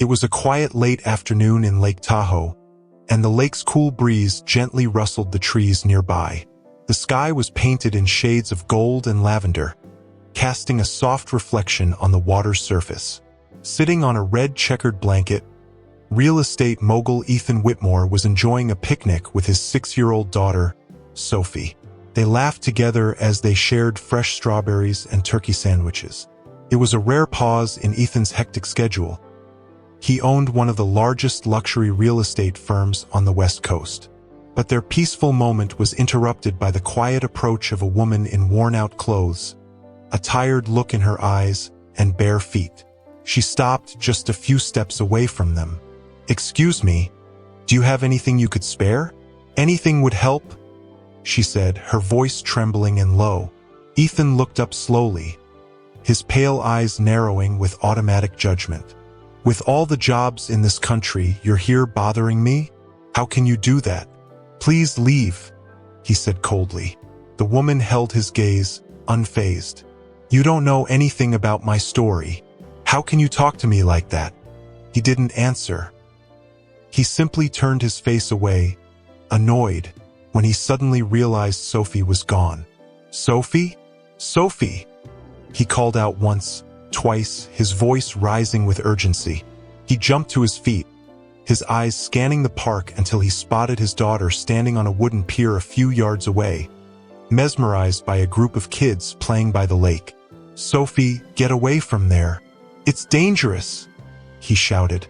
It was a quiet late afternoon in Lake Tahoe, and the lake's cool breeze gently rustled the trees nearby. The sky was painted in shades of gold and lavender, casting a soft reflection on the water's surface. Sitting on a red checkered blanket, real estate mogul Ethan Whitmore was enjoying a picnic with his 6-year-old daughter, Sophie. They laughed together as they shared fresh strawberries and turkey sandwiches. It was a rare pause in Ethan's hectic schedule. He owned one of the largest luxury real estate firms on the West Coast. But their peaceful moment was interrupted by the quiet approach of a woman in worn-out clothes, a tired look in her eyes, and bare feet. She stopped just a few steps away from them. "Excuse me, do you have anything you could spare? Anything would help?" she said, her voice trembling and low. Ethan looked up slowly, his pale eyes narrowing with automatic judgment. "With all the jobs in this country, you're here bothering me? How can you do that? Please leave," he said coldly. The woman held his gaze, unfazed. "You don't know anything about my story. How can you talk to me like that?" He didn't answer. He simply turned his face away, annoyed, when he suddenly realized Sophie was gone. "Sophie? Sophie!" He called out once, twice, his voice rising with urgency. He jumped to his feet, his eyes scanning the park until he spotted his daughter standing on a wooden pier a few yards away, mesmerized by a group of kids playing by the lake. "Sophie, get away from there. It's dangerous," he shouted,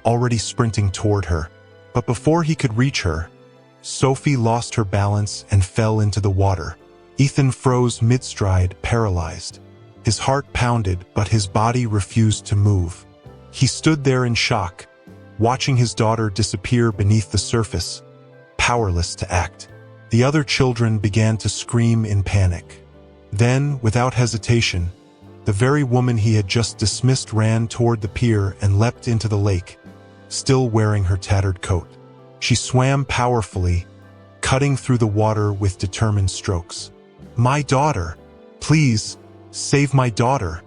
already sprinting toward her. But before he could reach her, Sophie lost her balance and fell into the water. Ethan froze mid-stride, paralyzed. His heart pounded, but his body refused to move. He stood there in shock, watching his daughter disappear beneath the surface, powerless to act. The other children began to scream in panic. Then, without hesitation, the very woman he had just dismissed ran toward the pier and leapt into the lake, still wearing her tattered coat. She swam powerfully, cutting through the water with determined strokes. "My daughter! Please, save my daughter!"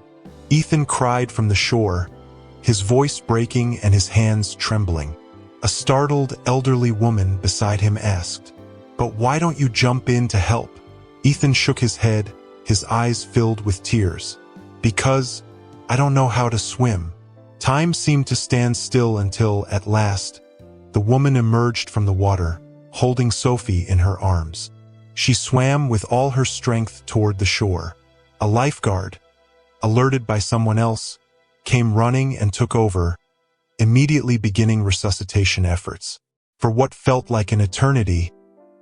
Ethan cried from the shore, his voice breaking and his hands trembling. A startled, elderly woman beside him asked, "But why don't you jump in to help?" Ethan shook his head, his eyes filled with tears. "Because I don't know how to swim." Time seemed to stand still until, at last, the woman emerged from the water, holding Sophie in her arms. She swam with all her strength toward the shore. A lifeguard, alerted by someone else, came running and took over, immediately beginning resuscitation efforts. For what felt like an eternity,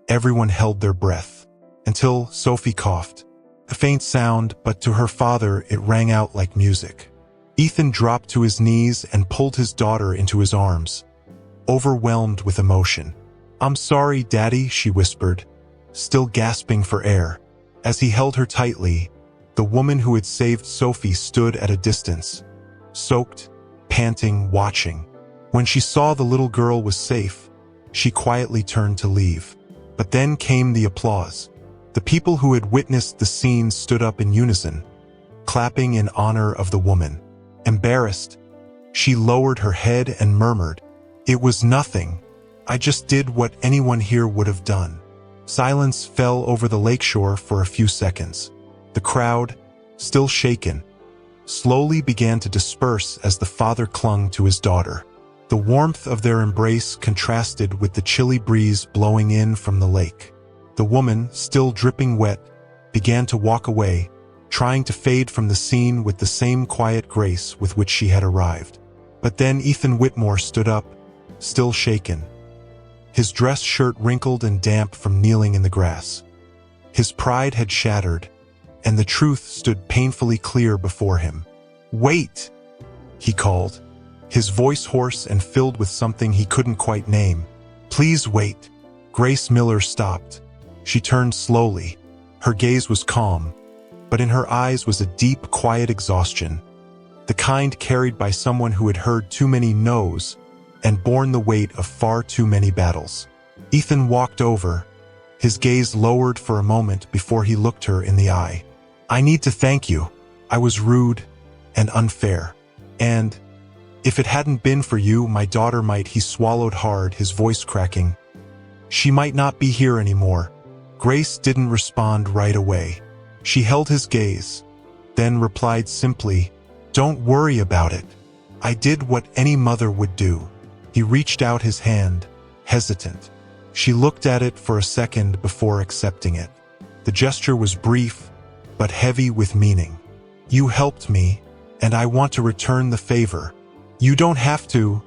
everyone held their breath, until Sophie coughed. A faint sound, but to her father it rang out like music. Ethan dropped to his knees and pulled his daughter into his arms, overwhelmed with emotion. "I'm sorry, Daddy," she whispered, still gasping for air. As he held her tightly, the woman who had saved Sophie stood at a distance, soaked, panting, watching. When she saw the little girl was safe, she quietly turned to leave. But then came the applause. The people who had witnessed the scene stood up in unison, clapping in honor of the woman. Embarrassed, she lowered her head and murmured, "It was nothing. I just did what anyone here would have done." Silence fell over the lakeshore for a few seconds. The crowd, still shaken, slowly began to disperse as the father clung to his daughter. The warmth of their embrace contrasted with the chilly breeze blowing in from the lake. The woman, still dripping wet, began to walk away, trying to fade from the scene with the same quiet grace with which she had arrived. But then Ethan Whitmore stood up, still shaken, his dress shirt wrinkled and damp from kneeling in the grass. His pride had shattered, and the truth stood painfully clear before him. "Wait!" he called, his voice hoarse and filled with something he couldn't quite name. "Please wait." Grace Miller stopped. She turned slowly. Her gaze was calm, but in her eyes was a deep, quiet exhaustion, the kind carried by someone who had heard too many no's and borne the weight of far too many battles. Ethan walked over, his gaze lowered for a moment before he looked her in the eye. "I need to thank you. I was rude and unfair. And If it hadn't been for you, my daughter might—" He swallowed hard, his voice cracking. "She might not be here anymore." Grace didn't respond right away. She held his gaze, then replied simply, "Don't worry about it. I did what any mother would do." He reached out his hand, hesitant. She looked at it for a second before accepting it. The gesture was brief, but heavy with meaning. "You helped me, and I want to return the favor." "You don't have to,"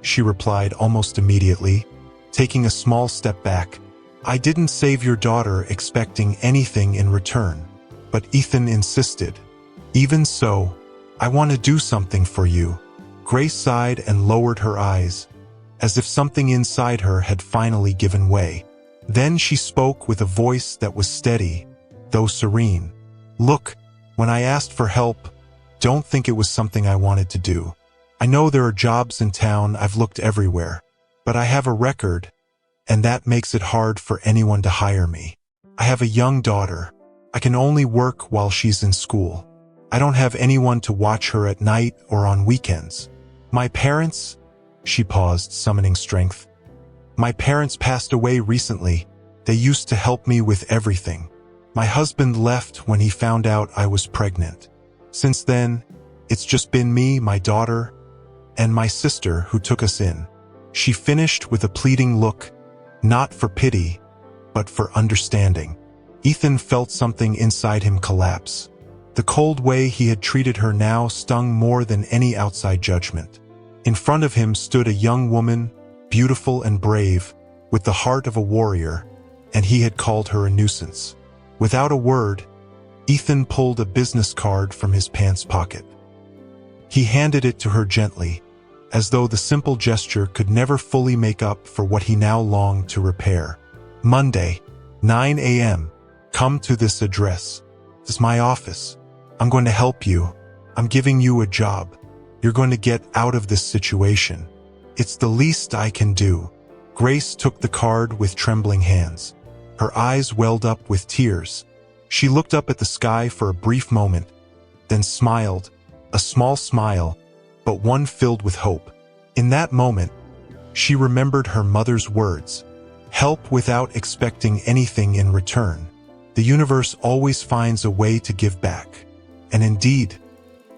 she replied almost immediately, taking a small step back. "I didn't save your daughter expecting anything in return." But Ethan insisted. "Even so, I want to do something for you." Grace sighed and lowered her eyes, as if something inside her had finally given way. Then she spoke with a voice that was steady, though serene. "Look, when I asked for help, don't think it was something I wanted to do. I know there are jobs in town, I've looked everywhere, but I have a record, and that makes it hard for anyone to hire me. I have a young daughter. I can only work while she's in school. I don't have anyone to watch her at night or on weekends. My parents—" She paused, summoning strength. "My parents passed away recently. They used to help me with everything. My husband left when he found out I was pregnant. Since then, it's just been me, my daughter, and my sister who took us in." She finished with a pleading look, not for pity, but for understanding. Ethan felt something inside him collapse. The cold way he had treated her now stung more than any outside judgment. In front of him stood a young woman, beautiful and brave, with the heart of a warrior, and he had called her a nuisance. Without a word, Ethan pulled a business card from his pants pocket. He handed it to her gently, as though the simple gesture could never fully make up for what he now longed to repair. "Monday, 9 a.m. Come to this address. This is my office. I'm going to help you. I'm giving you a job. You're going to get out of this situation. It's the least I can do." Grace took the card with trembling hands. Her eyes welled up with tears. She looked up at the sky for a brief moment, then smiled, a small smile, but one filled with hope. In that moment, she remembered her mother's words, "Help without expecting anything in return. The universe always finds a way to give back." And indeed,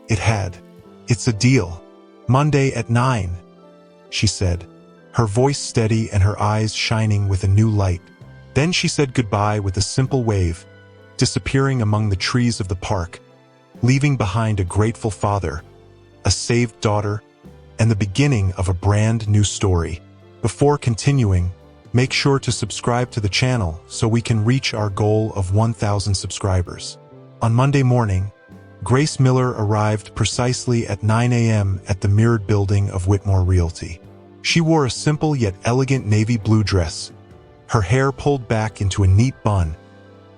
it had. "It's a deal. Monday at 9, she said, her voice steady and her eyes shining with a new light. Then she said goodbye with a simple wave, disappearing among the trees of the park, leaving behind a grateful father, a saved daughter, and the beginning of a brand new story. Before continuing, make sure to subscribe to the channel so we can reach our goal of 1,000 subscribers. On Monday morning, Grace Miller arrived precisely at 9 a.m. at the mirrored building of Whitmore Realty. She wore a simple yet elegant navy blue dress, her hair pulled back into a neat bun,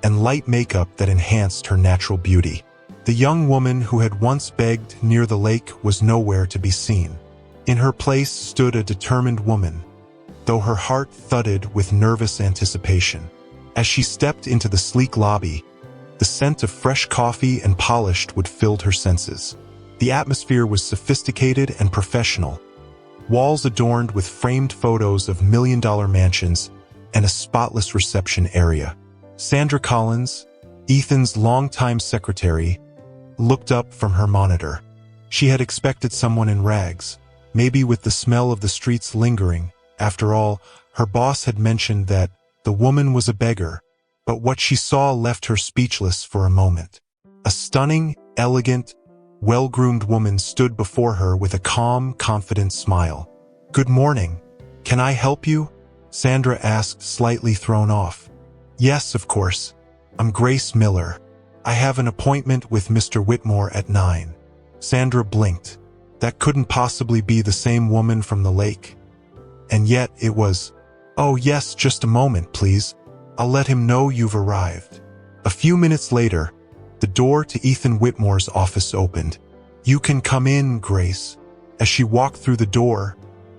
and light makeup that enhanced her natural beauty. The young woman who had once begged near the lake was nowhere to be seen. In her place stood a determined woman, though her heart thudded with nervous anticipation. As she stepped into the sleek lobby, the scent of fresh coffee and polished wood filled her senses. The atmosphere was sophisticated and professional, walls adorned with framed photos of million-dollar mansions and a spotless reception area. Sandra Collins, Ethan's longtime secretary, looked up from her monitor. She had expected someone in rags, maybe with the smell of the streets lingering. After all, her boss had mentioned that the woman was a beggar, but what she saw left her speechless for a moment. A stunning, elegant, well-groomed woman stood before her with a calm, confident smile. "Good morning. Can I help you?" Sandra asked, slightly thrown off. "Yes, of course. I'm Grace Miller. I have an appointment with Mr. Whitmore at 9. Sandra blinked. That couldn't possibly be the same woman from the lake. And yet it was. "Oh yes, just a moment, please. I'll let him know you've arrived." A few minutes later, the door to Ethan Whitmore's office opened. "You can come in, Grace." As she walked through the door,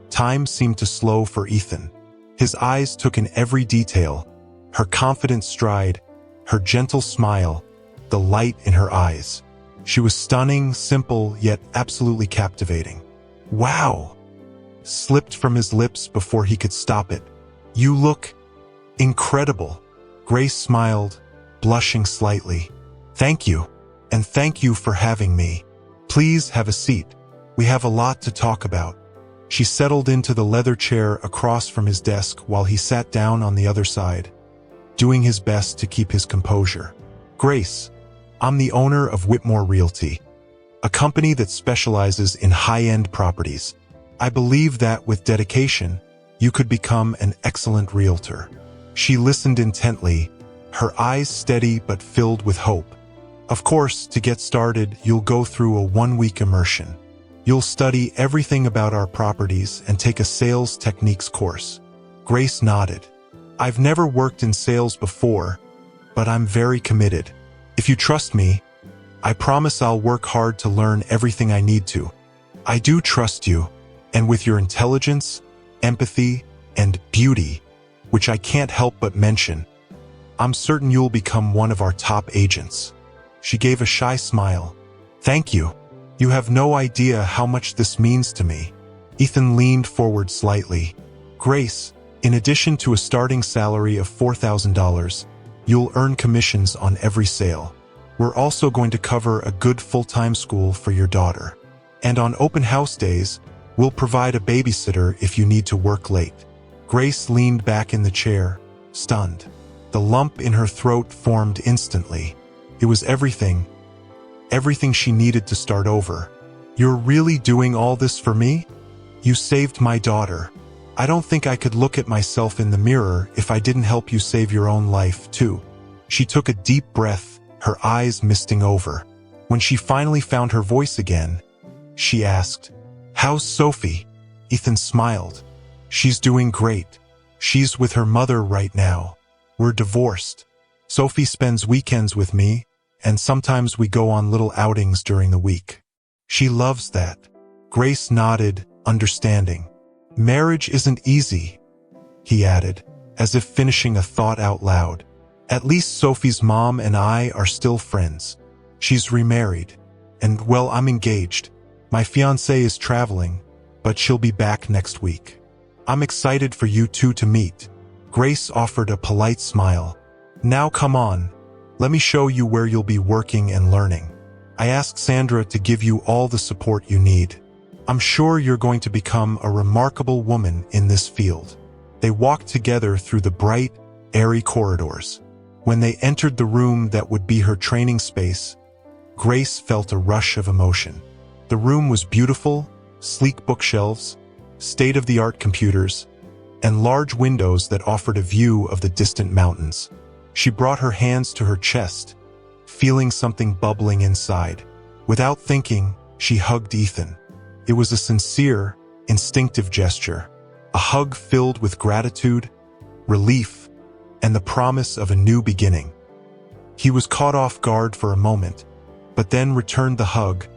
time seemed to slow for Ethan. His eyes took in every detail, her confident stride, her gentle smile, the light in her eyes. She was stunning, simple, yet absolutely captivating. "Wow," slipped from his lips before he could stop it. "You look incredible." Grace smiled, blushing slightly. "Thank you, and thank you for having me. Please have a seat. We have a lot to talk about." She settled into the leather chair across from his desk while he sat down on the other side, doing his best to keep his composure. "Grace, I'm the owner of Whitmore Realty, a company that specializes in high-end properties. I believe that with dedication, you could become an excellent realtor." She listened intently, her eyes steady but filled with hope. "Of course, to get started, you'll go through a 1-week immersion. You'll study everything about our properties and take a sales techniques course." Grace nodded. "I've never worked in sales before, but I'm very committed. If you trust me, I promise I'll work hard to learn everything I need to." "I do trust you, and with your intelligence, empathy, and beauty, which I can't help but mention, I'm certain you'll become one of our top agents." She gave a shy smile. "Thank you. You have no idea how much this means to me." Ethan leaned forward slightly. "Grace, in addition to a starting salary of $4,000, you'll earn commissions on every sale. We're also going to cover a good full-time school for your daughter. And on open house days, we'll provide a babysitter if you need to work late." Grace leaned back in the chair, stunned. The lump in her throat formed instantly. It was everything she needed to start over. "You're really doing all this for me? You saved my daughter. I don't think I could look at myself in the mirror if I didn't help you save your own life, too." She took a deep breath, her eyes misting over. When she finally found her voice again, she asked, "How's Sophie?" Ethan smiled. "She's doing great. She's with her mother right now. We're divorced. Sophie spends weekends with me, and sometimes we go on little outings during the week. She loves that." Grace nodded, understanding. "Marriage isn't easy," he added, as if finishing a thought out loud. "At least Sophie's mom and I are still friends. She's remarried, and well, I'm engaged. My fiancé is traveling, but she'll be back next week. I'm excited for you two to meet." Grace offered a polite smile. "Now come on. Let me show you where you'll be working and learning. I asked Sandra to give you all the support you need. I'm sure you're going to become a remarkable woman in this field." They walked together through the bright, airy corridors. When they entered the room that would be her training space, Grace felt a rush of emotion. The room was beautiful, sleek bookshelves, state-of-the-art computers, and large windows that offered a view of the distant mountains. She brought her hands to her chest, feeling something bubbling inside. Without thinking, she hugged Ethan. It was a sincere, instinctive gesture, a hug filled with gratitude, relief, and the promise of a new beginning. He was caught off guard for a moment, but then returned the hug,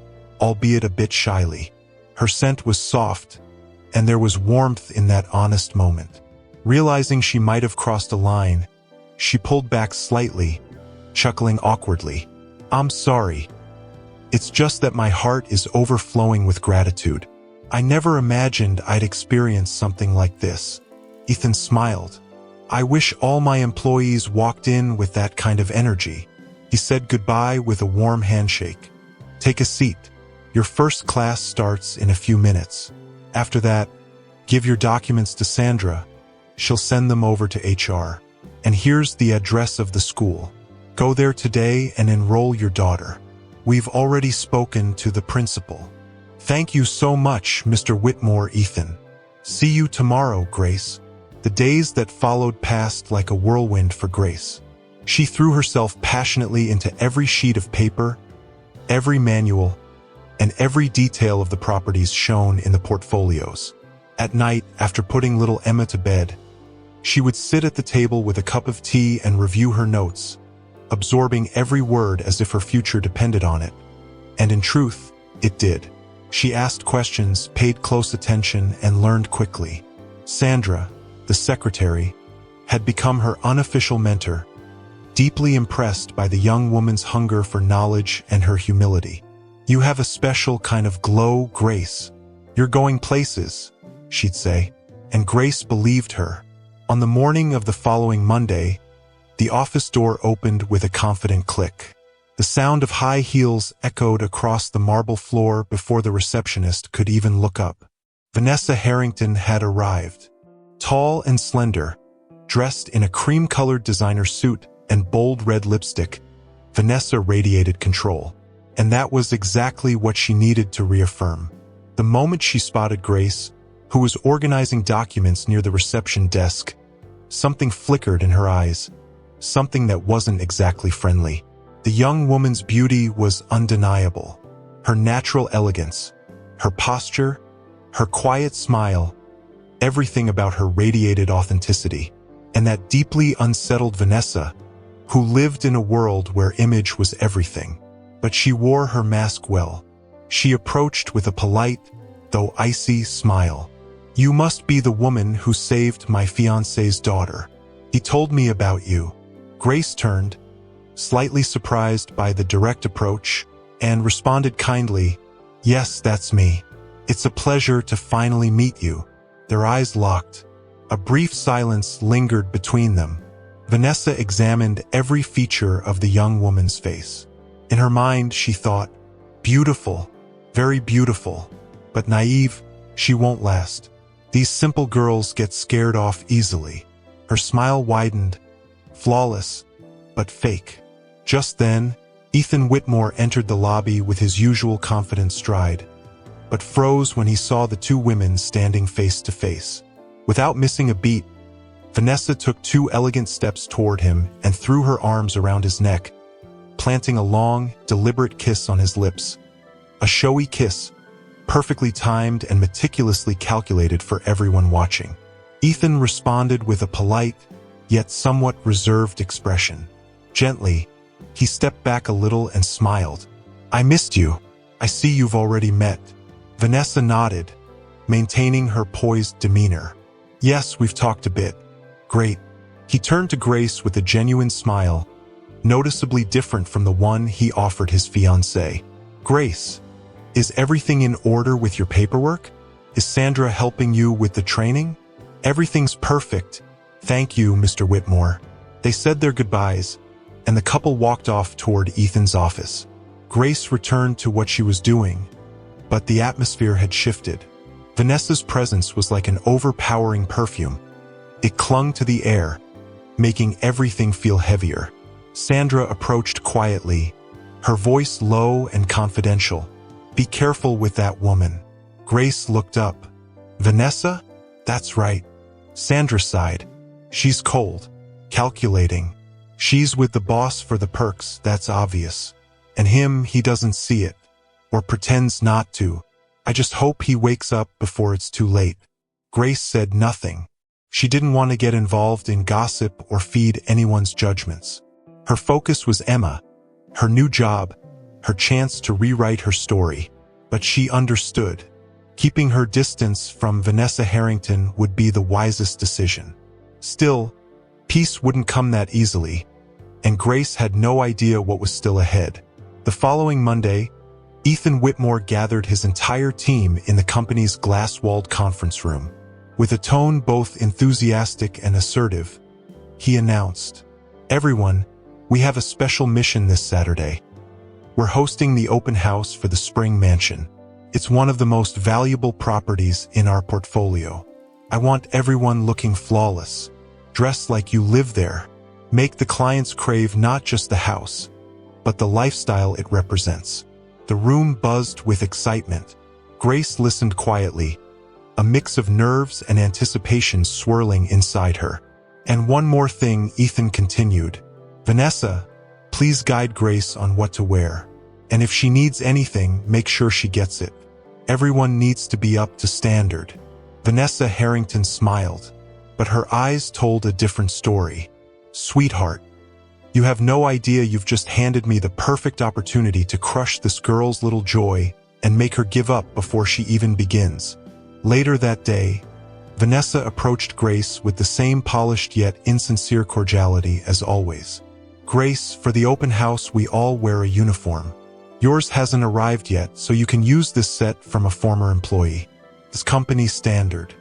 albeit a bit shyly. Her scent was soft, and there was warmth in that honest moment. Realizing she might have crossed a line, she pulled back slightly, chuckling awkwardly. "I'm sorry. It's just that my heart is overflowing with gratitude. I never imagined I'd experience something like this." Ethan smiled. "I wish all my employees walked in with that kind of energy." He said goodbye with a warm handshake. "Take a seat. Your first class starts in a few minutes. After that, give your documents to Sandra. She'll send them over to HR. And here's the address of the school. Go there today and enroll your daughter. We've already spoken to the principal." "Thank you so much, Mr. Whitmore." Ethan. "See you tomorrow, Grace." The days that followed passed like a whirlwind for Grace. She threw herself passionately into every sheet of paper, every manual, and every detail of the properties shown in the portfolios. At night, after putting little Emma to bed, she would sit at the table with a cup of tea and review her notes, absorbing every word as if her future depended on it. And in truth, it did. She asked questions, paid close attention, and learned quickly. Sandra, the secretary, had become her unofficial mentor, deeply impressed by the young woman's hunger for knowledge and her humility. "You have a special kind of glow, Grace. "You're going places," she'd say, and Grace believed her. On the morning of the following Monday, the office door opened with a confident click. The sound of high heels echoed across the marble floor before the receptionist could even look up. Vanessa Harrington had arrived. Tall and slender, dressed in a cream-colored designer suit and bold red lipstick, Vanessa radiated control. And that was exactly what she needed to reaffirm. The moment she spotted Grace, who was organizing documents near the reception desk, something flickered in her eyes, something that wasn't exactly friendly. The young woman's beauty was undeniable. Her natural elegance, her posture, her quiet smile, everything about her radiated authenticity. And that deeply unsettled Vanessa, who lived in a world where image was everything. But she wore her mask well. She approached with a polite, though icy, smile. "You must be the woman who saved my fiancé's daughter. He told me about you." Grace turned, slightly surprised by the direct approach, and responded kindly, "Yes, that's me. It's a pleasure to finally meet you." Their eyes locked. A brief silence lingered between them. Vanessa examined every feature of the young woman's face. In her mind, she thought, "Beautiful, very beautiful, but naive, she won't last. These simple girls get scared off easily." Her smile widened, flawless, but fake. Just then, Ethan Whitmore entered the lobby with his usual confident stride, but froze when he saw the two women standing face to face. Without missing a beat, Vanessa took 2 elegant steps toward him and threw her arms around his neck, planting a long, deliberate kiss on his lips. A showy kiss, perfectly timed and meticulously calculated for everyone watching. Ethan responded with a polite, yet somewhat reserved expression. Gently, he stepped back a little and smiled. "I missed you. I see you've already met." Vanessa nodded, maintaining her poised demeanor. "Yes, we've talked a bit." "Great." He turned to Grace with a genuine smile, noticeably different from the one he offered his fiancée. "Grace, is everything in order with your paperwork? Is Sandra helping you with the training?" "Everything's perfect. Thank you, Mr. Whitmore." They said their goodbyes, and the couple walked off toward Ethan's office. Grace returned to what she was doing, but the atmosphere had shifted. Vanessa's presence was like an overpowering perfume. It clung to the air, making everything feel heavier. Sandra approached quietly, her voice low and confidential. "Be careful with that woman." Grace looked up. "Vanessa? That's right." Sandra sighed. "She's cold, calculating. She's with the boss for the perks, that's obvious. And him, he doesn't see it, or pretends not to. I just hope he wakes up before it's too late." Grace said nothing. She didn't want to get involved in gossip or feed anyone's judgments. Her focus was Emma, her new job, her chance to rewrite her story. But she understood. Keeping her distance from Vanessa Harrington would be the wisest decision. Still, peace wouldn't come that easily, and Grace had no idea what was still ahead. The following Monday, Ethan Whitmore gathered his entire team in the company's glass-walled conference room. With a tone both enthusiastic and assertive, he announced, "Everyone, we have a special mission this Saturday. We're hosting the open house for the Spring Mansion. It's one of the most valuable properties in our portfolio. I want everyone looking flawless, dressed like you live there. Make the clients crave not just the house, but the lifestyle it represents." The room buzzed with excitement. Grace listened quietly, a mix of nerves and anticipation swirling inside her. "And one more thing," Ethan continued. "Vanessa, please guide Grace on what to wear. And if she needs anything, make sure she gets it. Everyone needs to be up to standard." Vanessa Harrington smiled, but her eyes told a different story. "Sweetheart, you have no idea you've just handed me the perfect opportunity to crush this girl's little joy and make her give up before she even begins." Later that day, Vanessa approached Grace with the same polished yet insincere cordiality as always. "Grace, for the open house we all wear a uniform. Yours hasn't arrived yet, so you can use this set from a former employee. It's company standard.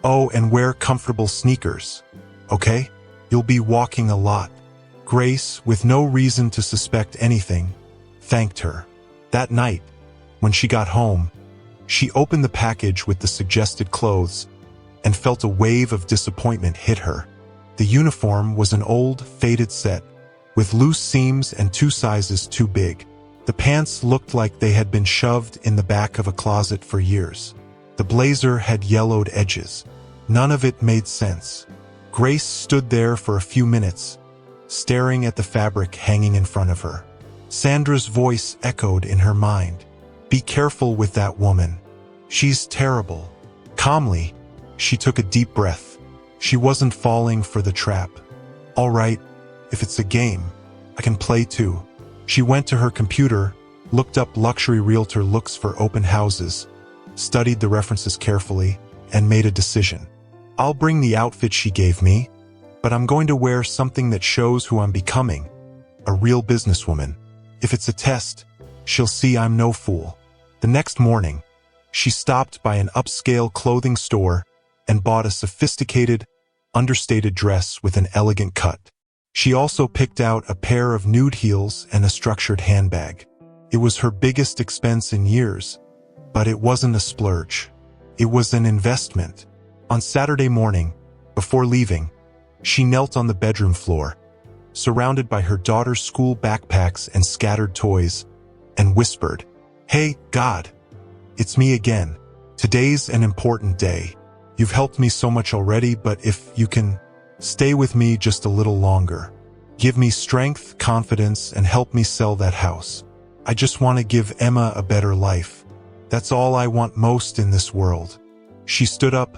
Oh, and wear comfortable sneakers. Okay? You'll be walking a lot. Grace, with no reason to suspect anything, thanked her. That night, when she got home, she opened the package with the suggested clothes and felt a wave of disappointment hit her. The uniform was an old, faded set, with loose seams and 2 sizes too big. The pants looked like they had been shoved in the back of a closet for years. The blazer had yellowed edges. None of it made sense. Grace stood there for a few minutes, staring at the fabric hanging in front of her. Sandra's voice echoed in her mind. Be careful with that woman. She's terrible. Calmly, she took a deep breath. She wasn't falling for the trap. All right, if it's a game, I can play too. She went to her computer, looked up luxury realtor looks for open houses, studied the references carefully, and made a decision. I'll bring the outfit she gave me, but I'm going to wear something that shows who I'm becoming, a real businesswoman. If it's a test, she'll see I'm no fool. The next morning, she stopped by an upscale clothing store and bought a sophisticated, understated dress with an elegant cut. She also picked out a pair of nude heels and a structured handbag. It was her biggest expense in years, but it wasn't a splurge. It was an investment. On Saturday morning, before leaving, she knelt on the bedroom floor, surrounded by her daughter's school backpacks and scattered toys, and whispered, "Hey, God, it's me again. Today's an important day. You've helped me so much already, but if you can stay with me just a little longer. Give me strength, confidence, and help me sell that house. I just want to give Emma a better life. That's all I want most in this world." She stood up,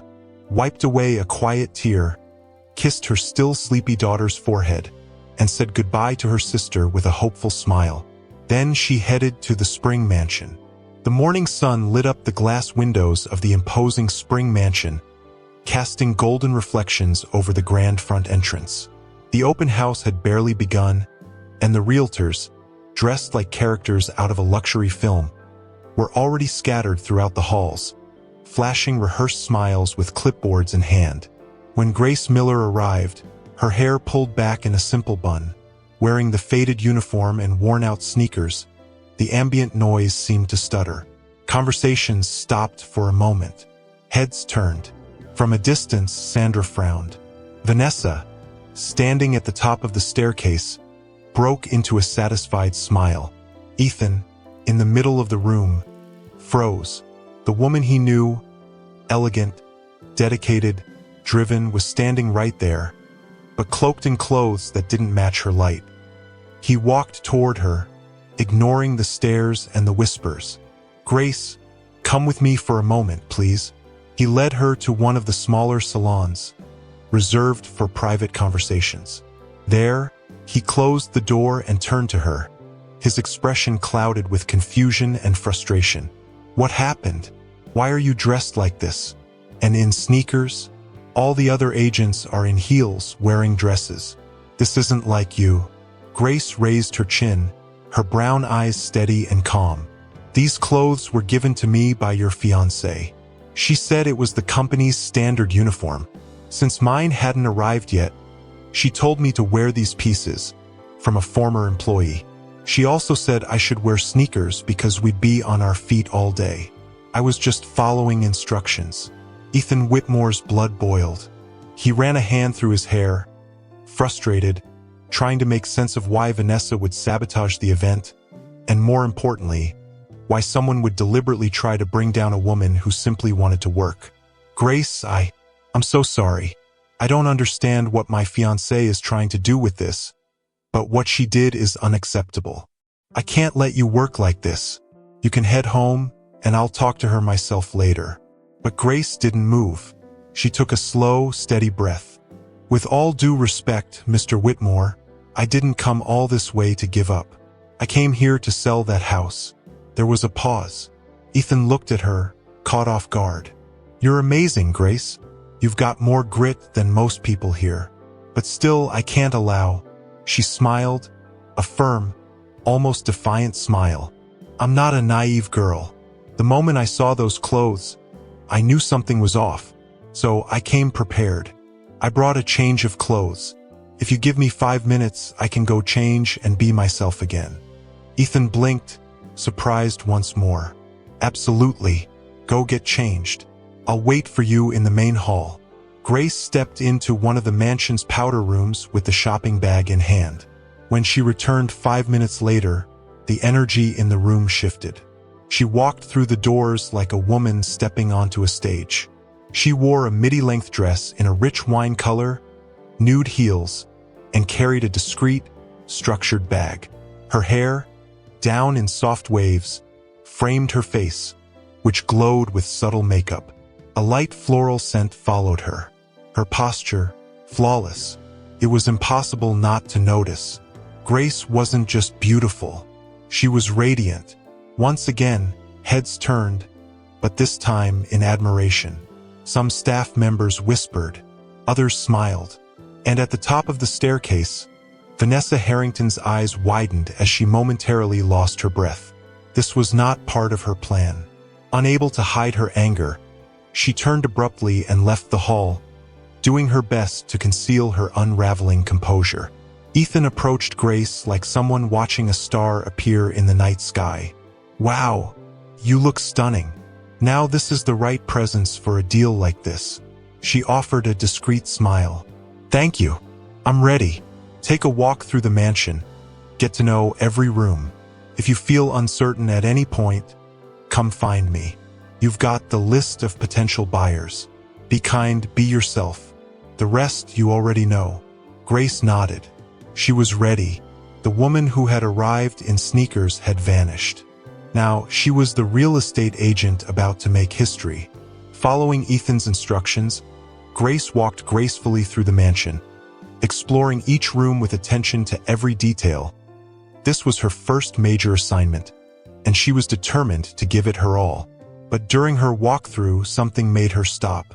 wiped away a quiet tear, kissed her still sleepy daughter's forehead, and said goodbye to her sister with a hopeful smile. Then she headed to the Spring Mansion. The morning sun lit up the glass windows of the imposing Spring Mansion, casting golden reflections over the grand front entrance. The open house had barely begun, and the realtors, dressed like characters out of a luxury film, were already scattered throughout the halls, flashing rehearsed smiles with clipboards in hand. When Grace Miller arrived, her hair pulled back in a simple bun, wearing the faded uniform and worn-out sneakers, the ambient noise seemed to stutter. Conversations stopped for a moment. Heads turned. From a distance, Sandra frowned. Vanessa, standing at the top of the staircase, broke into a satisfied smile. Ethan, in the middle of the room, froze. The woman he knew, elegant, dedicated, driven, was standing right there, but cloaked in clothes that didn't match her light. He walked toward her, ignoring the stares and the whispers. "Grace, come with me for a moment, please." He led her to one of the smaller salons, reserved for private conversations. There, he closed the door and turned to her, his expression clouded with confusion and frustration. "What happened? Why are you dressed like this? And in sneakers? All the other agents are in heels, wearing dresses. This isn't like you." Grace raised her chin, her brown eyes steady and calm. "These clothes were given to me by your fiancé." She said it was the company's standard uniform. Since mine hadn't arrived yet, she told me to wear these pieces, from a former employee. She also said I should wear sneakers because we'd be on our feet all day. I was just following instructions. Ethan Whitmore's blood boiled. He ran a hand through his hair, frustrated, trying to make sense of why Vanessa would sabotage the event, and more importantly, why someone would deliberately try to bring down a woman who simply wanted to work. "Grace, I'm so sorry. I don't understand what my fiancé is trying to do with this, but what she did is unacceptable. I can't let you work like this. You can head home, and I'll talk to her myself later." But Grace didn't move. She took a slow, steady breath. "With all due respect, Mr. Whitmore, I didn't come all this way to give up. I came here to sell that house." There was a pause. Ethan looked at her, caught off guard. "You're amazing, Grace. You've got more grit than most people here. But still, I can't allow." She smiled, a firm, almost defiant smile. "I'm not a naive girl. The moment I saw those clothes, I knew something was off, so I came prepared. I brought a change of clothes. If you give me 5 minutes, I can go change and be myself again." Ethan blinked, surprised once more. "Absolutely. Go get changed. I'll wait for you in the main hall." Grace stepped into one of the mansion's powder rooms with the shopping bag in hand. When she returned 5 minutes later, the energy in the room shifted. She walked through the doors like a woman stepping onto a stage. She wore a midi-length dress in a rich wine color, nude heels, and carried a discreet, structured bag. Her hair, down in soft waves, framed her face, which glowed with subtle makeup. A light floral scent followed her. Her posture, flawless. It was impossible not to notice. Grace wasn't just beautiful. She was radiant. Once again, heads turned, but this time in admiration. Some staff members whispered, others smiled. And at the top of the staircase, Vanessa Harrington's eyes widened as she momentarily lost her breath. This was not part of her plan. Unable to hide her anger, she turned abruptly and left the hall, doing her best to conceal her unraveling composure. Ethan approached Grace like someone watching a star appear in the night sky. "Wow, you look stunning. Now this is the right presence for a deal like this." She offered a discreet smile. "Thank you. I'm ready. Take a walk through the mansion. Get to know every room. If you feel uncertain at any point, come find me. You've got the list of potential buyers. Be kind, be yourself. The rest you already know." Grace nodded. She was ready. The woman who had arrived in sneakers had vanished. Now, she was the real estate agent about to make history. Following Ethan's instructions, Grace walked gracefully through the mansion, exploring each room with attention to every detail. This was her first major assignment, and she was determined to give it her all. But during her walkthrough, something made her stop.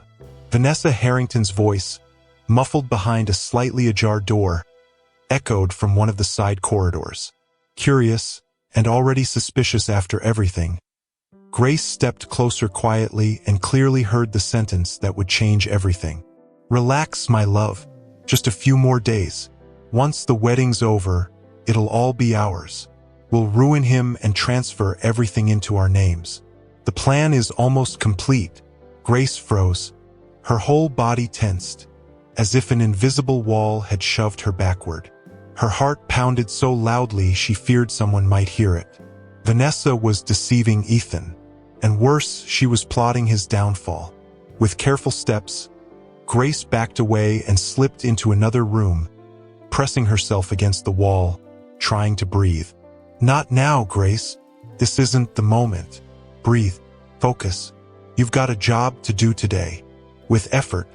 Vanessa Harrington's voice, muffled behind a slightly ajar door, echoed from one of the side corridors. Curious, and already suspicious after everything, Grace stepped closer quietly and clearly heard the sentence that would change everything. "Relax, my love. Just a few more days. Once the wedding's over, it'll all be ours. We'll ruin him and transfer everything into our names." The plan is almost complete. Grace froze. Her whole body tensed, as if an invisible wall had shoved her backward. Her heart pounded so loudly she feared someone might hear it. Vanessa was deceiving Ethan, and worse, she was plotting his downfall. With careful steps, Grace backed away and slipped into another room, pressing herself against the wall, trying to breathe. "Not now, Grace. This isn't the moment. Breathe. Focus. You've got a job to do today." With effort,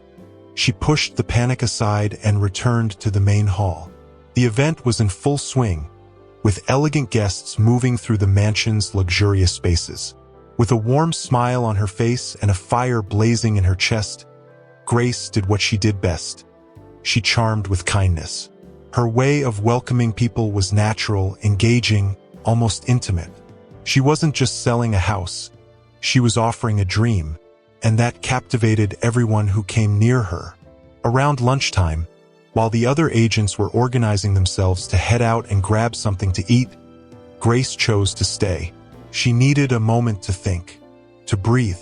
she pushed the panic aside and returned to the main hall. The event was in full swing, with elegant guests moving through the mansion's luxurious spaces. With a warm smile on her face and a fire blazing in her chest, Grace did what she did best. She charmed with kindness. Her way of welcoming people was natural, engaging, almost intimate. She wasn't just selling a house. She was offering a dream, and that captivated everyone who came near her. Around lunchtime, while the other agents were organizing themselves to head out and grab something to eat, Grace chose to stay. She needed a moment to think, to breathe.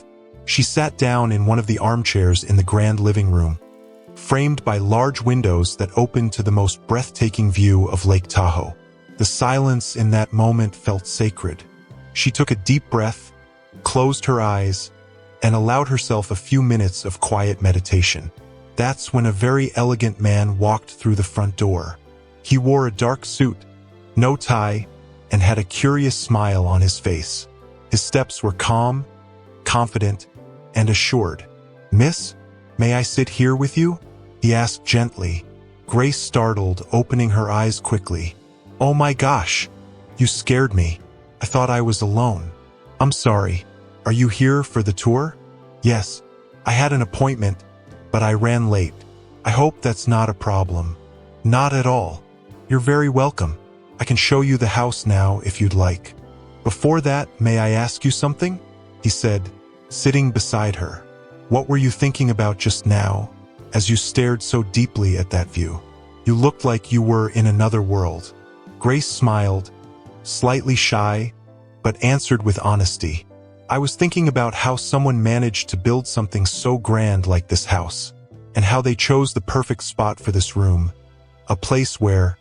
She sat down in one of the armchairs in the grand living room, framed by large windows that opened to the most breathtaking view of Lake Tahoe. The silence in that moment felt sacred. She took a deep breath, closed her eyes, and allowed herself a few minutes of quiet meditation. That's when a very elegant man walked through the front door. He wore a dark suit, no tie, and had a curious smile on his face. His steps were calm, confident, and assured. "Miss, may I sit here with you?" he asked gently. Grace startled, opening her eyes quickly. "Oh my gosh, you scared me. I thought I was alone." "I'm sorry. Are you here for the tour?" "Yes. I had an appointment, but I ran late. I hope that's not a problem." "Not at all. You're very welcome. I can show you the house now if you'd like." "Before that, may I ask you something?" he said, sitting beside her. What were you thinking about just now, as you stared so deeply at that view? You looked like you were in another world. Grace smiled, slightly shy, but answered with honesty. I was thinking about how someone managed to build something so grand like this house, and how they chose the perfect spot for this room, a place where,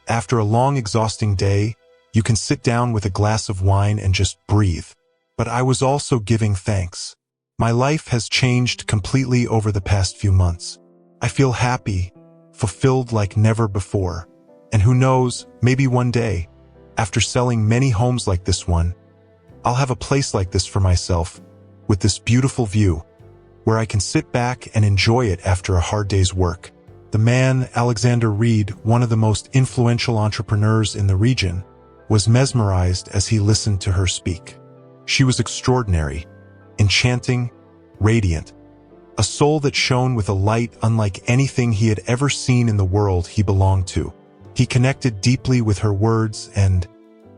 after a long, exhausting day, you can sit down with a glass of wine and just breathe. But I was also giving thanks. My life has changed completely over the past few months. I feel happy, fulfilled like never before. And who knows, maybe one day, after selling many homes like this one, I'll have a place like this for myself, with this beautiful view, where I can sit back and enjoy it after a hard day's work. The man, Alexander Reed, one of the most influential entrepreneurs in the region, was mesmerized as he listened to her speak. She was extraordinary, enchanting, radiant, a soul that shone with a light unlike anything he had ever seen in the world he belonged to. He connected deeply with her words and,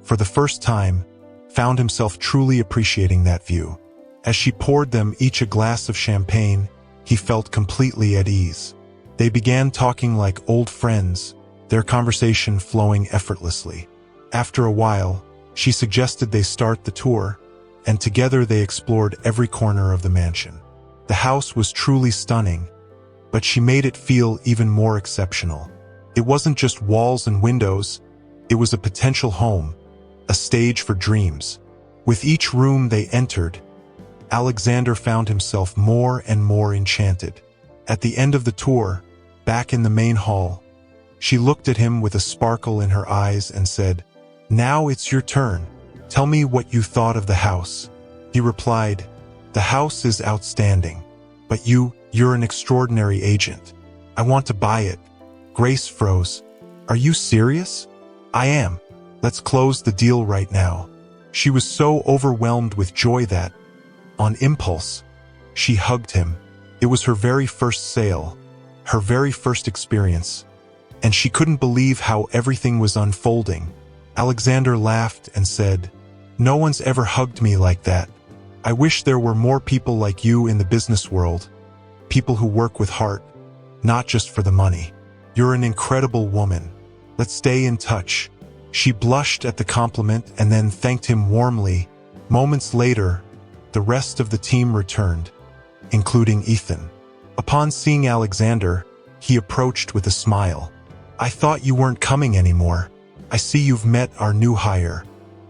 for the first time, found himself truly appreciating that view. As she poured them each a glass of champagne, he felt completely at ease. They began talking like old friends, their conversation flowing effortlessly. After a while, she suggested they start the tour, and together they explored every corner of the mansion. The house was truly stunning, but she made it feel even more exceptional. It wasn't just walls and windows, it was a potential home, a stage for dreams. With each room they entered, Alexander found himself more and more enchanted. At the end of the tour, back in the main hall, she looked at him with a sparkle in her eyes and said, "Now it's your turn. Tell me what you thought of the house." He replied, "The house is outstanding, but you're an extraordinary agent. I want to buy it." Grace froze. "Are you serious?" "I am. Let's close the deal right now." She was so overwhelmed with joy that, on impulse, she hugged him. It was her very first sale, her very first experience, and she couldn't believe how everything was unfolding. Alexander laughed and said, "No one's ever hugged me like that. I wish there were more people like you in the business world, people who work with heart, not just for the money. You're an incredible woman. Let's stay in touch." She blushed at the compliment and then thanked him warmly. Moments later, the rest of the team returned, including Ethan. Upon seeing Alexander, he approached with a smile. "I thought you weren't coming anymore. I see you've met our new hire."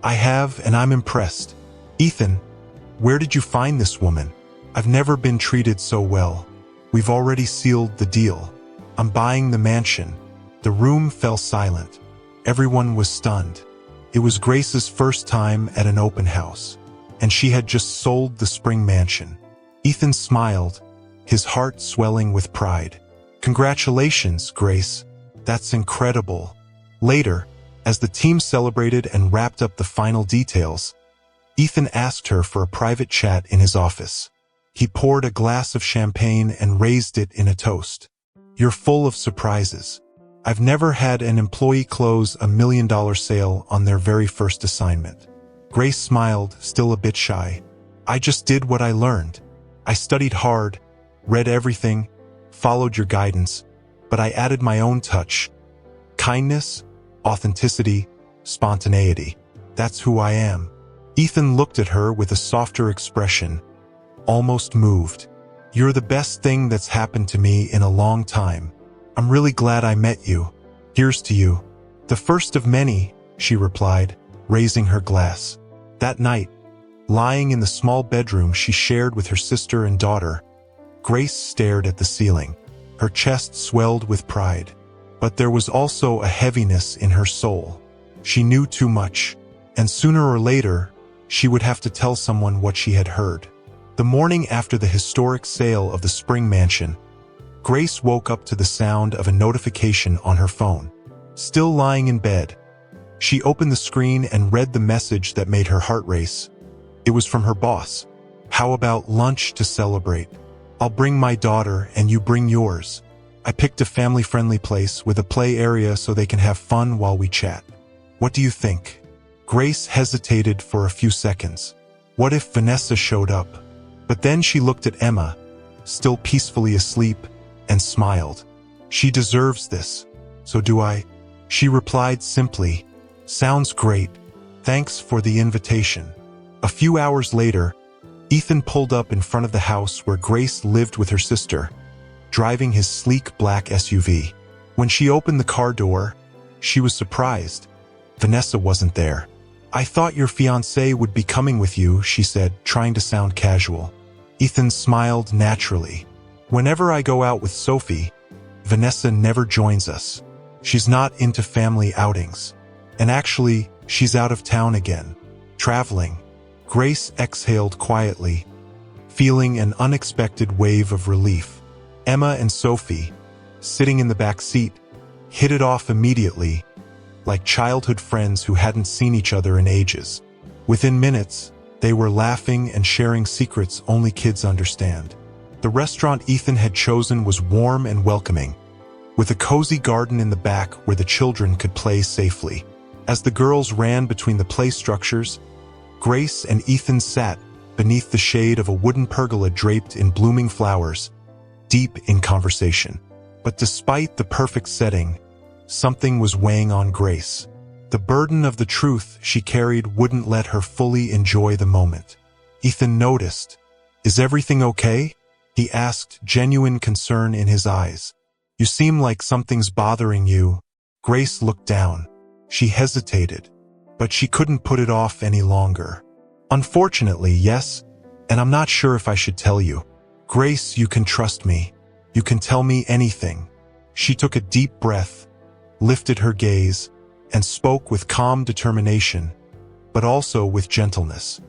"I have, and I'm impressed." "Ethan, where did you find this woman? I've never been treated so well. We've already sealed the deal. I'm buying the mansion." The room fell silent. Everyone was stunned. It was Grace's first time at an open house, and she had just sold the spring mansion. Ethan smiled, his heart swelling with pride. "Congratulations, Grace. That's incredible." Later, as the team celebrated and wrapped up the final details, Ethan asked her for a private chat in his office. He poured a glass of champagne and raised it in a toast. "You're full of surprises. I've never had an employee close $1 million sale on their very first assignment." Grace smiled, still a bit shy. "I just did what I learned. I studied hard, read everything, followed your guidance, but I added my own touch. Kindness, authenticity, spontaneity. That's who I am." Ethan looked at her with a softer expression, almost moved. "You're the best thing that's happened to me in a long time. I'm really glad I met you. Here's to you." "The first of many," she replied, raising her glass. That night, lying in the small bedroom she shared with her sister and daughter, Grace stared at the ceiling. Her chest swelled with pride. But there was also a heaviness in her soul. She knew too much, and sooner or later, she would have to tell someone what she had heard. The morning after the historic sale of the spring mansion, Grace woke up to the sound of a notification on her phone. Still lying in bed, she opened the screen and read the message that made her heart race. It was from her boss. "How about lunch to celebrate? I'll bring my daughter and you bring yours. I picked a family-friendly place with a play area so they can have fun while we chat. What do you think?" Grace hesitated for a few seconds. What if Vanessa showed up? But then she looked at Emma, still peacefully asleep, and smiled. She deserves this. So do I. She replied simply, sounds great. Thanks for the invitation. A few hours later, Ethan pulled up in front of the house where Grace lived with her sister, driving his sleek black SUV. When she opened the car door, she was surprised. Vanessa wasn't there. I thought your fiancé would be coming with you, she said, trying to sound casual. Ethan smiled naturally. Whenever I go out with Sophie, Vanessa never joins us. She's not into family outings. And actually, she's out of town again, traveling. Grace exhaled quietly, feeling an unexpected wave of relief. Emma and Sophie, sitting in the back seat, hit it off immediately, like childhood friends who hadn't seen each other in ages. Within minutes, they were laughing and sharing secrets only kids understand. The restaurant Ethan had chosen was warm and welcoming, with a cozy garden in the back where the children could play safely. As the girls ran between the play structures, Grace and Ethan sat beneath the shade of a wooden pergola draped in blooming flowers, deep in conversation. But despite the perfect setting, something was weighing on Grace. The burden of the truth she carried wouldn't let her fully enjoy the moment. Ethan noticed. Is everything okay? He asked, genuine concern in his eyes. You seem like something's bothering you. Grace looked down. She hesitated, but she couldn't put it off any longer. Unfortunately, yes, and I'm not sure if I should tell you. Grace, you can trust me. You can tell me anything. She took a deep breath, lifted her gaze, and spoke with calm determination, but also with gentleness.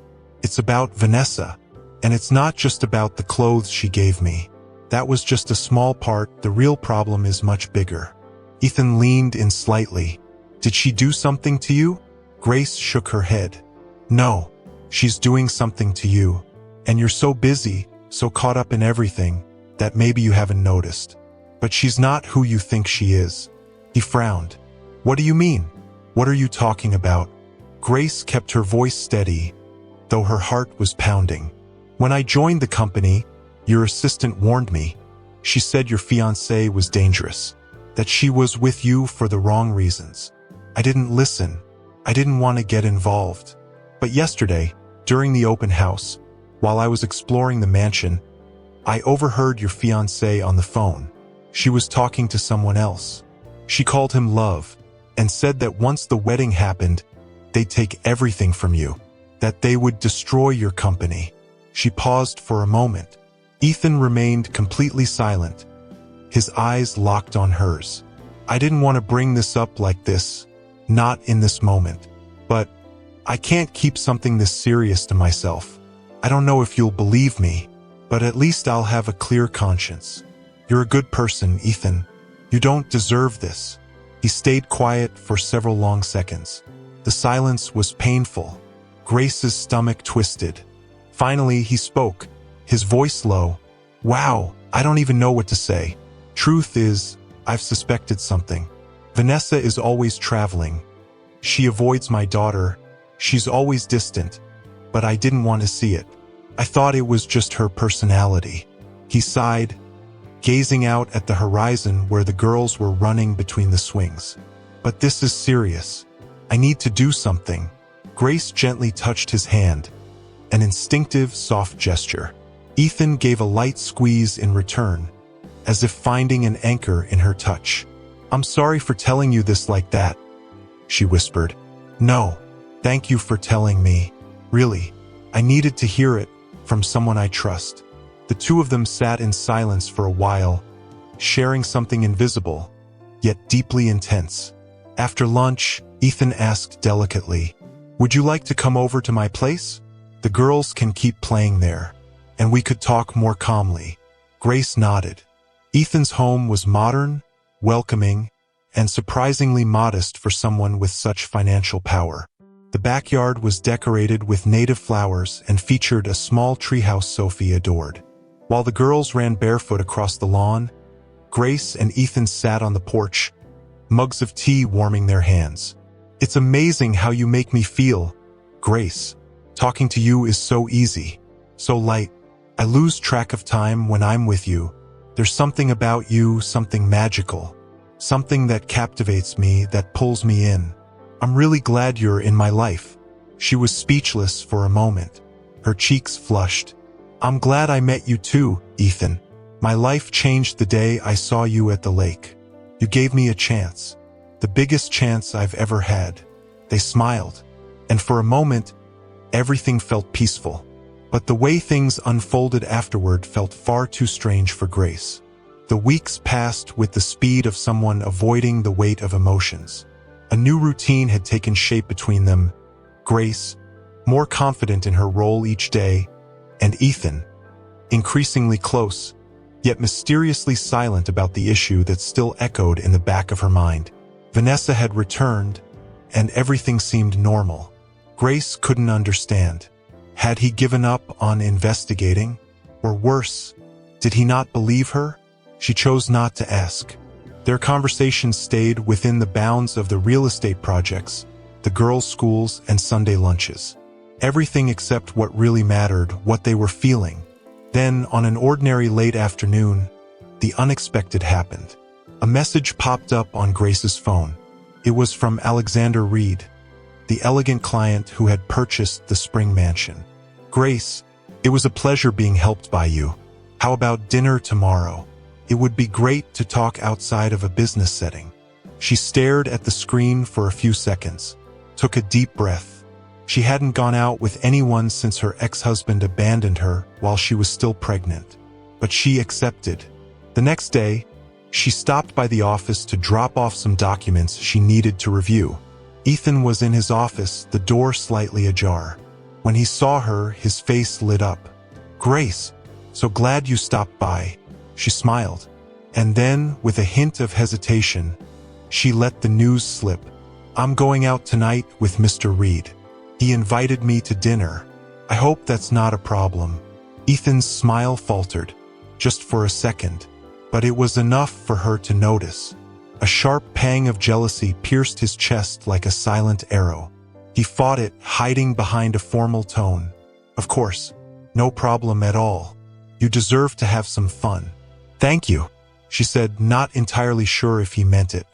It's about Vanessa, and it's not just about the clothes she gave me. That was just a small part. The real problem is much bigger. Ethan leaned in slightly. Did she do something to you? Grace shook her head. No, she's doing something to you. And you're so busy, so caught up in everything, that maybe you haven't noticed. But she's not who you think she is. He frowned. What do you mean? What are you talking about? Grace kept her voice steady, though her heart was pounding. When I joined the company, your assistant warned me. She said your fiancé was dangerous, that she was with you for the wrong reasons. I didn't listen. I didn't want to get involved. But yesterday, during the open house, while I was exploring the mansion, I overheard your fiancé on the phone. She was talking to someone else. She called him love, and said that once the wedding happened, they'd take everything from you, that they would destroy your company. She paused for a moment. Ethan remained completely silent, his eyes locked on hers. I didn't want to bring this up like this, not in this moment, but I can't keep something this serious to myself. I don't know if you'll believe me, but at least I'll have a clear conscience. You're a good person, Ethan. You don't deserve this. He stayed quiet for several long seconds. The silence was painful. Grace's stomach twisted. Finally, he spoke, his voice low. Wow, I don't even know what to say. Truth is, I've suspected something. Vanessa is always traveling. She avoids my daughter. She's always distant, but I didn't want to see it. I thought it was just her personality. He sighed, gazing out at the horizon where the girls were running between the swings. But this is serious. I need to do something. Grace gently touched his hand, an instinctive, soft gesture. Ethan gave a light squeeze in return, as if finding an anchor in her touch. I'm sorry for telling you this like that, she whispered. No, thank you for telling me. Really, I needed to hear it from someone I trust. The two of them sat in silence for a while, sharing something invisible, yet deeply intense. After lunch, Ethan asked delicately, would you like to come over to my place? The girls can keep playing there, and we could talk more calmly. Grace nodded. Ethan's home was modern, welcoming, and surprisingly modest for someone with such financial power. The backyard was decorated with native flowers and featured a small treehouse Sophie adored. While the girls ran barefoot across the lawn, Grace and Ethan sat on the porch, mugs of tea warming their hands. It's amazing how you make me feel, Grace. Talking to you is so easy, so light. I lose track of time when I'm with you. There's something about you, something magical. Something that captivates me, that pulls me in. I'm really glad you're in my life." She was speechless for a moment. Her cheeks flushed. "I'm glad I met you too, Ethan. My life changed the day I saw you at the lake. You gave me a chance. The biggest chance I've ever had." They smiled, and for a moment, everything felt peaceful. But the way things unfolded afterward felt far too strange for Grace. The weeks passed with the speed of someone avoiding the weight of emotions. A new routine had taken shape between them. Grace, more confident in her role each day, and Ethan, increasingly close, yet mysteriously silent about the issue that still echoed in the back of her mind. Vanessa had returned, and everything seemed normal. Grace couldn't understand. Had he given up on investigating? Or worse, did he not believe her? She chose not to ask. Their conversations stayed within the bounds of the real estate projects, the girls' schools, and Sunday lunches. Everything except what really mattered, what they were feeling. Then, on an ordinary late afternoon, the unexpected happened. A message popped up on Grace's phone. It was from Alexander Reed, the elegant client who had purchased the spring mansion. "Grace, it was a pleasure being helped by you. How about dinner tomorrow? It would be great to talk outside of a business setting." She stared at the screen for a few seconds, took a deep breath. She hadn't gone out with anyone since her ex-husband abandoned her while she was still pregnant. But she accepted. The next day, she stopped by the office to drop off some documents she needed to review. Ethan was in his office, the door slightly ajar. When he saw her, his face lit up. "Grace, so glad you stopped by." She smiled. And then, with a hint of hesitation, she let the news slip. "I'm going out tonight with Mr. Reed. He invited me to dinner. I hope that's not a problem." Ethan's smile faltered, just for a second, but it was enough for her to notice. A sharp pang of jealousy pierced his chest like a silent arrow. He fought it, hiding behind a formal tone. "Of course, no problem at all. You deserve to have some fun." "Thank you," she said, not entirely sure if he meant it.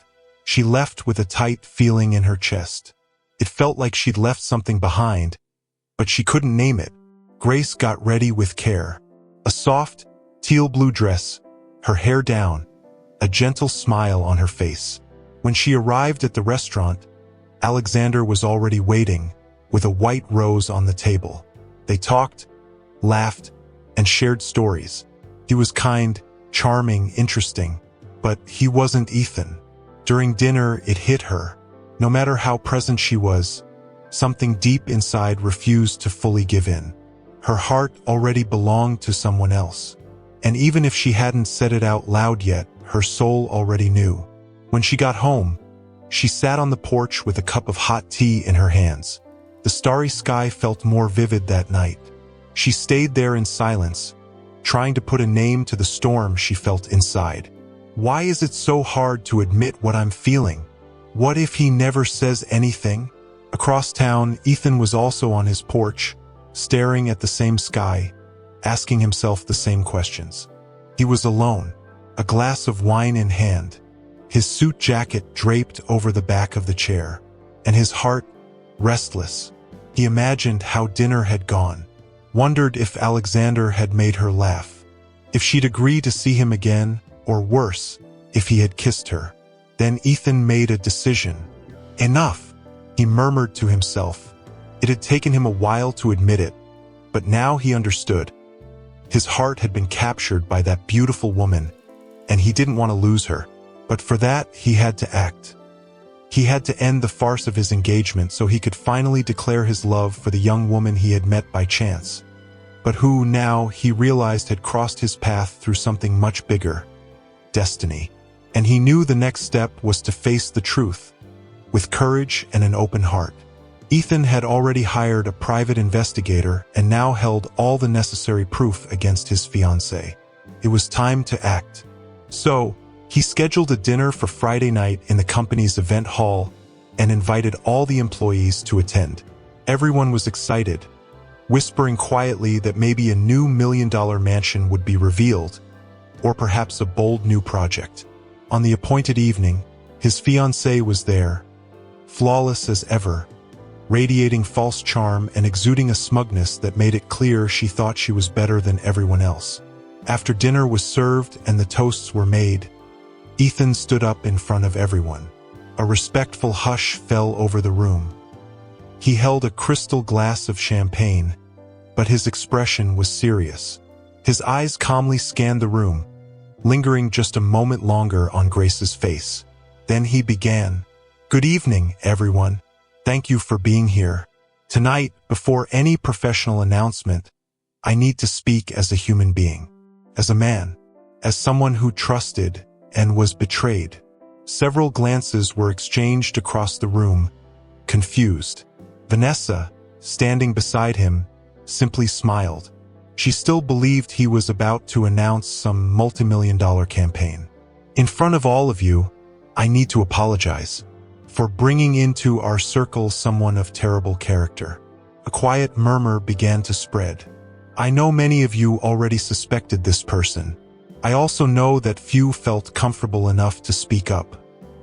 She left with a tight feeling in her chest. It felt like she'd left something behind, but she couldn't name it. Grace got ready with care. A soft, teal-blue dress, her hair down, a gentle smile on her face. When she arrived at the restaurant, Alexander was already waiting, with a white rose on the table. They talked, laughed, and shared stories. He was kind, charming, interesting, but he wasn't Ethan. During dinner, it hit her. No matter how present she was, something deep inside refused to fully give in. Her heart already belonged to someone else. And even if she hadn't said it out loud yet, her soul already knew. When she got home, she sat on the porch with a cup of hot tea in her hands. The starry sky felt more vivid that night. She stayed there in silence, trying to put a name to the storm she felt inside. Why is it so hard to admit what I'm feeling? What if he never says anything? Across town, Ethan was also on his porch, staring at the same sky, asking himself the same questions. He was alone, a glass of wine in hand, his suit jacket draped over the back of the chair, and his heart restless. He imagined how dinner had gone, wondered if Alexander had made her laugh, if she'd agree to see him again, or worse, if he had kissed her. Then Ethan made a decision. Enough, he murmured to himself. It had taken him a while to admit it, but now he understood. His heart had been captured by that beautiful woman, and he didn't want to lose her. But for that, he had to act. He had to end the farce of his engagement so he could finally declare his love for the young woman he had met by chance, but who now he realized had crossed his path through something much bigger, destiny. And he knew the next step was to face the truth, with courage and an open heart. Ethan had already hired a private investigator and now held all the necessary proof against his fiancée. It was time to act. So, he scheduled a dinner for Friday night in the company's event hall and invited all the employees to attend. Everyone was excited. whispering quietly that maybe a new million-dollar mansion would be revealed, or perhaps a bold new project. On the appointed evening, his fiancée was there, flawless as ever, radiating false charm and exuding a smugness that made it clear she thought she was better than everyone else. After dinner was served and the toasts were made, Ethan stood up in front of everyone. A respectful hush fell over the room. He held a crystal glass of champagne, but his expression was serious. His eyes calmly scanned the room, lingering just a moment longer on Grace's face. Then he began, "Good evening, everyone. Thank you for being here. Tonight, before any professional announcement, I need to speak as a human being, as a man, as someone who trusted and was betrayed." Several glances were exchanged across the room, confused. Vanessa, standing beside him, simply smiled. She still believed he was about to announce some multi-million-dollar campaign. "In front of all of you, I need to apologize for bringing into our circle someone of terrible character." A quiet murmur began to spread. "I know many of you already suspected this person. I also know that few felt comfortable enough to speak up.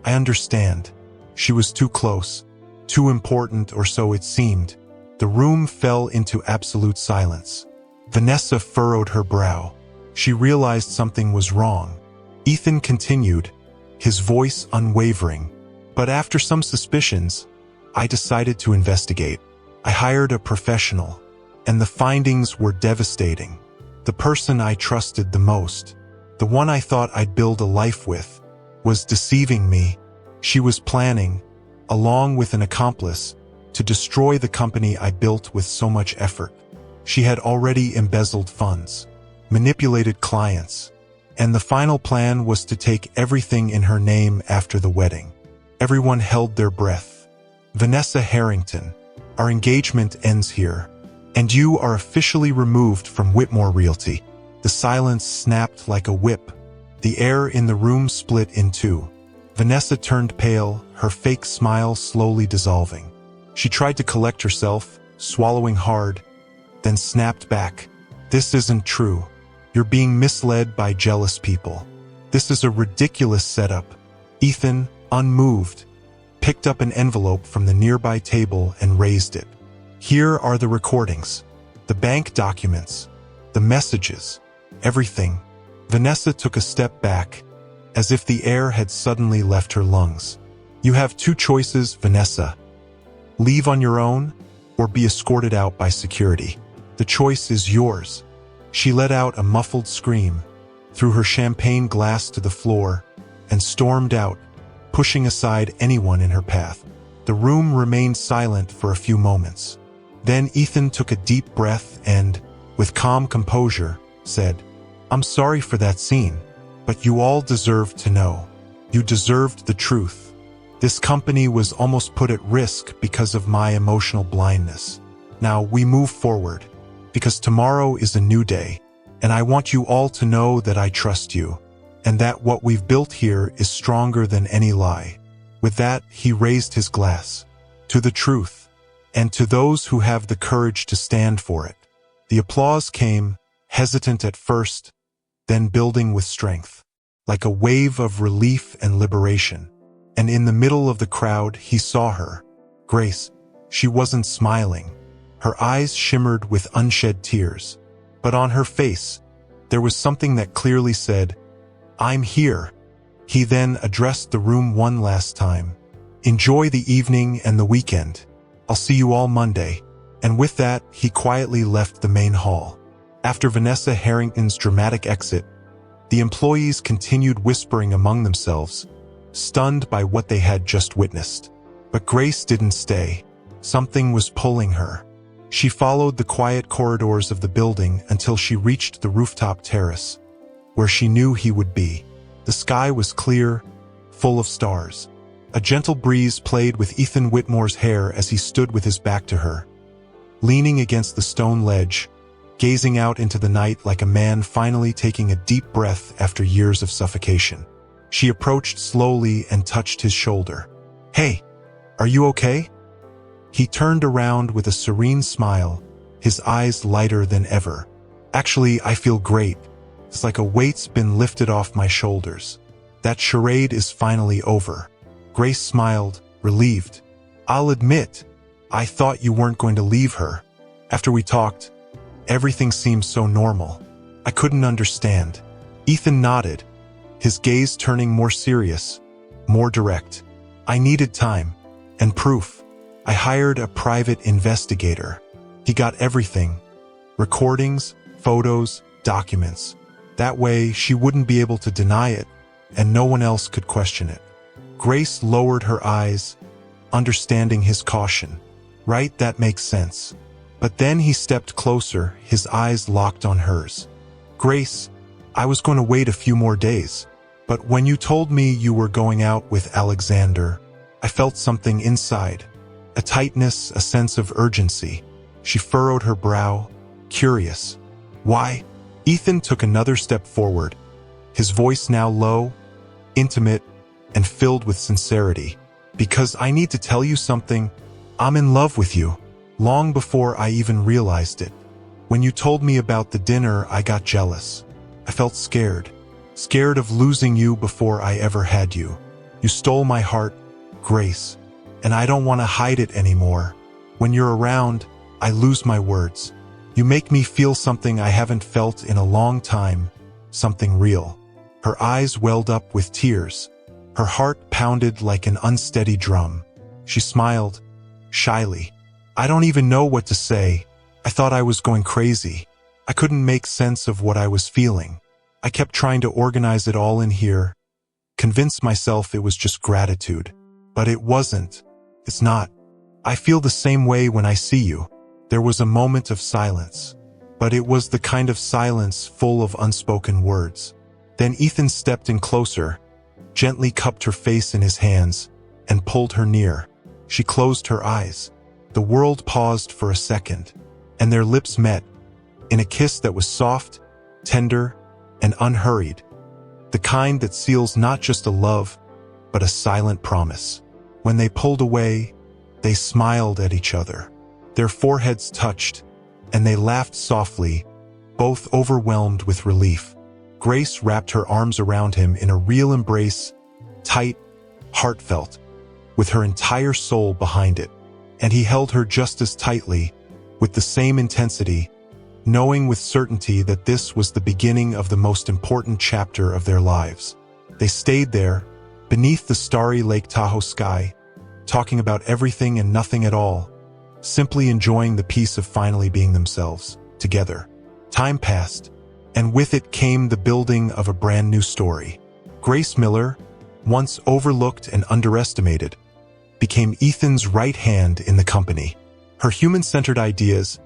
I understand. She was too close, too important, or so it seemed." The room fell into absolute silence. Vanessa furrowed her brow. She realized something was wrong. Ethan continued, his voice unwavering. "But after some suspicions, I decided to investigate. I hired a professional, and the findings were devastating. The person I trusted the most, the one I thought I'd build a life with, was deceiving me. She was planning, along with an accomplice, to destroy the company I built with so much effort. She had already embezzled funds, manipulated clients, and the final plan was to take everything in her name after the wedding." Everyone held their breath. "Vanessa Harrington, our engagement ends here, and you are officially removed from Whitmore Realty." The silence snapped like a whip. The air in the room split in two. Vanessa turned pale, her fake smile slowly dissolving. She tried to collect herself, swallowing hard, then snapped back. "This isn't true. You're being misled by jealous people. This is a ridiculous setup." Ethan, unmoved, picked up an envelope from the nearby table and raised it. "Here are the recordings, the bank documents, the messages, everything." Vanessa took a step back, as if the air had suddenly left her lungs. "You have two choices, Vanessa. Leave on your own, or be escorted out by security. The choice is yours." She let out a muffled scream, threw her champagne glass to the floor, and stormed out, pushing aside anyone in her path. The room remained silent for a few moments. Then Ethan took a deep breath and, with calm composure, said, "I'm sorry for that scene, but you all deserved to know. You deserved the truth. This company was almost put at risk because of my emotional blindness. Now we move forward, because tomorrow is a new day, and I want you all to know that I trust you, and that what we've built here is stronger than any lie." With that, he raised his glass. "To the truth, and to those who have the courage to stand for it." The applause came, hesitant at first, then building with strength, like a wave of relief and liberation. And in the middle of the crowd, he saw her, Grace. She wasn't smiling. Her eyes shimmered with unshed tears. But on her face, there was something that clearly said, "I'm here." He then addressed the room one last time. "Enjoy the evening and the weekend. I'll see you all Monday." And with that, he quietly left the main hall. After Vanessa Harrington's dramatic exit, the employees continued whispering among themselves, stunned by what they had just witnessed. But Grace didn't stay. Something was pulling her. She followed the quiet corridors of the building until she reached the rooftop terrace, where she knew he would be. The sky was clear, full of stars. A gentle breeze played with Ethan Whitmore's hair as he stood with his back to her, leaning against the stone ledge, gazing out into the night like a man finally taking a deep breath after years of suffocation. She approached slowly and touched his shoulder. "Hey, are you okay?" He turned around with a serene smile, his eyes lighter than ever. Actually, I feel great. It's like a weight's been lifted off my shoulders. That charade is finally over. Grace smiled, relieved. I'll admit, I thought you weren't going to leave her. After we talked, everything seemed so normal. I couldn't understand. Ethan nodded, his gaze turning more serious, more direct. I needed time and proof. I hired a private investigator. He got everything. Recordings, photos, documents. That way, she wouldn't be able to deny it, and no one else could question it. Grace lowered her eyes, understanding his caution. Right, that makes sense. But then he stepped closer, his eyes locked on hers. Grace, I was going to wait a few more days, but when you told me you were going out with Alexander, I felt something inside. A tightness, a sense of urgency. She furrowed her brow, curious. Why? Ethan took another step forward, his voice now low, intimate, and filled with sincerity. Because I need to tell you something. I'm in love with you. Long before I even realized it. When you told me about the dinner, I got jealous. I felt scared. Scared of losing you before I ever had you. You stole my heart, Grace. And I don't want to hide it anymore. When you're around, I lose my words. You make me feel something I haven't felt in a long time. Something real. Her eyes welled up with tears. Her heart pounded like an unsteady drum. She smiled, shyly. I don't even know what to say. I thought I was going crazy. I couldn't make sense of what I was feeling. I kept trying to organize it all in here, convince myself it was just gratitude. But it wasn't. It's not. I feel the same way when I see you. There was a moment of silence, but it was the kind of silence full of unspoken words. Then Ethan stepped in closer, gently cupped her face in his hands, and pulled her near. She closed her eyes. The world paused for a second, and their lips met, in a kiss that was soft, tender, and unhurried. The kind that seals not just a love, but a silent promise. When they pulled away, they smiled at each other. Their foreheads touched, and they laughed softly, both overwhelmed with relief. Grace wrapped her arms around him in a real embrace, tight, heartfelt, with her entire soul behind it. And he held her just as tightly, with the same intensity, knowing with certainty that this was the beginning of the most important chapter of their lives. They stayed there, beneath the starry Lake Tahoe sky, talking about everything and nothing at all, simply enjoying the peace of finally being themselves, together. Time passed, and with it came the building of a brand new story. Grace Miller, once overlooked and underestimated, became Ethan's right hand in the company. Her human-centered ideas,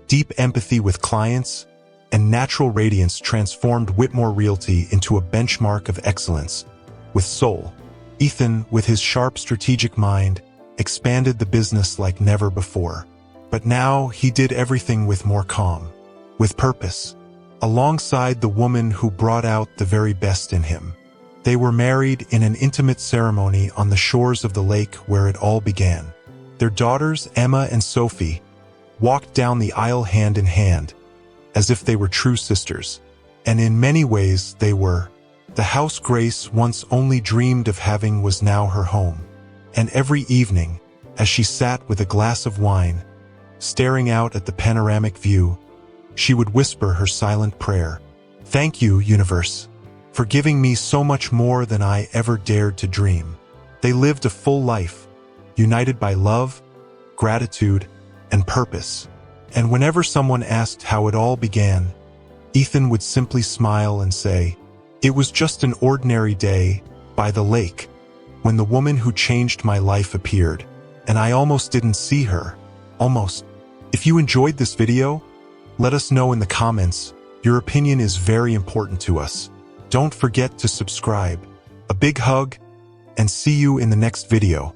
deep empathy with clients, and natural radiance transformed Whitmore Realty into a benchmark of excellence. With soul, Ethan, with his sharp strategic mind, expanded the business like never before. But now he did everything with more calm, with purpose, alongside the woman who brought out the very best in him. They were married in an intimate ceremony on the shores of the lake where it all began. Their daughters, Emma and Sophie, walked down the aisle hand in hand, as if they were true sisters. And in many ways they were. The house Grace once only dreamed of having was now her home. And every evening, as she sat with a glass of wine, staring out at the panoramic view, she would whisper her silent prayer. Thank you, universe, for giving me so much more than I ever dared to dream. They lived a full life, united by love, gratitude, and purpose. And whenever someone asked how it all began, Ethan would simply smile and say, "It was just an ordinary day by the lake, when the woman who changed my life appeared, and I almost didn't see her. Almost." If you enjoyed this video, let us know in the comments. Your opinion is very important to us. Don't forget to subscribe. A big hug, and see you in the next video.